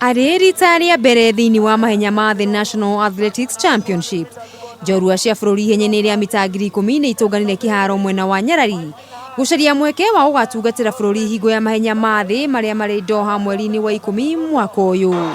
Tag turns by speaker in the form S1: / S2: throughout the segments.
S1: Arĩ rita rĩa mbere thĩinĩ wa mahenya ma The National Athletics Championship, njorua cia bũrũri ihenya-inĩ rĩa mita 10,000 nĩ itũnganire kĩharo mwena wa Nyarari gũcaria mweke wa gũgatungatĩra bũrũri hingo ya mahenya ma thĩ marĩa marĩ Doha mweri-inĩ wa 10 mwaka ũyũ.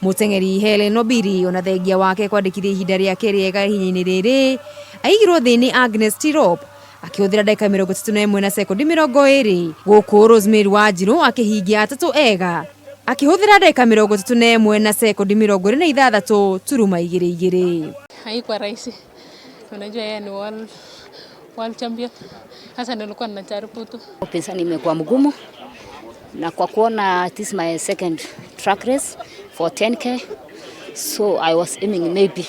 S1: Mũteng'eri Hellen Obiri ona thengia wake kwandĩkithia ihinda rĩake rĩega ihenya-inĩ rĩrĩ aigirwo thĩ nĩ Agnes Tirop akĩhũthĩra ndagĩka 31 na sekondi 20 gũkũ Rosemary Wanjiru akĩhingia atatũ ega akĩhũthĩra ndagĩka 31 na sekondi 26.22.
S2: Haikuwa rahisi. Unajua yeye ni world champion. Sasa nilikuwa ninajaribu tu.
S3: Upinzani imekuwa mgumu na kwa kuona this is my second track race for 10k, so I was aiming maybe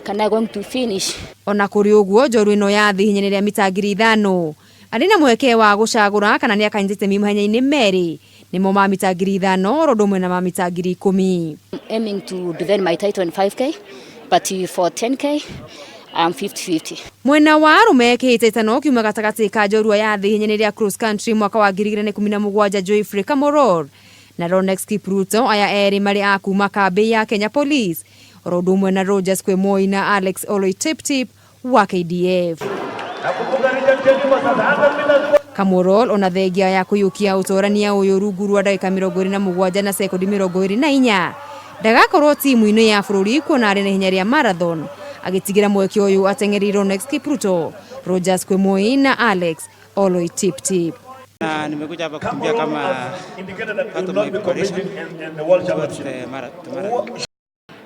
S3: can I going to finish.
S1: Ona kũrĩ ũguo njorua ĩno ya thĩ ihenya rĩa mita 5,000 arĩ na mweke wa gũcagũra kana nĩ akanyitĩte mahenya-inĩ merĩ nĩmo ma mita 5,000 ũndũ ũmwe na ma mita 10,000.
S3: Aiming to defend my title in 5k, but for 10k I'm 50-50.
S1: Mwena wa arũme kĩhĩtahĩtano kiuma gatagatĩ ka njorua ya thĩ ihenya rĩa cross country mwaka wa 2017 Joyfrey Kamoror na Ronex Kipruto aya erĩ marĩ a kuma kambĩ ya Kenya Police oro ũndũ ũmwe na Rogers Kwemoi na Alex Oloitiptip wa KDF. Kamoror ona thengia ya kũiyũkia ũtorania ũyũ rungu rwa ndagĩka 27 na sekondi 24 ndagakorwo timu-inĩ ya bũrũri kuona arĩ na ihenya rĩa marathon agĩtigĩra mweke ũyũ ateng'eri Ronex Kipruto, Rogers Kwemoi na Alex Oloitiptip.
S4: Na nimekuja hapa kukimbia kama part of my preparation towards the marathon.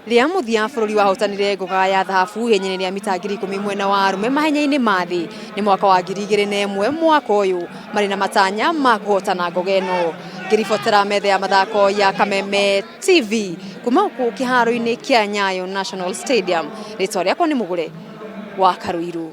S1: Rĩa mũthia bũrũri wahotanire ngoga ya thahabu ihenya-inĩ rĩa mita 10,000 mwena wa arũme mahenya-inĩ ma thĩ nĩ mwaka wa 2001 mwaka ũyũ marĩ na matanya ma kũhotana ngoga ĩno. Ngĩribotera metha ya mathako ya Kameme TV kuma gũkũ kĩharo-inĩ kĩa Nyayo National Stadium. Rĩtwa rĩakwa nĩ Mũgũre wa Karuiru.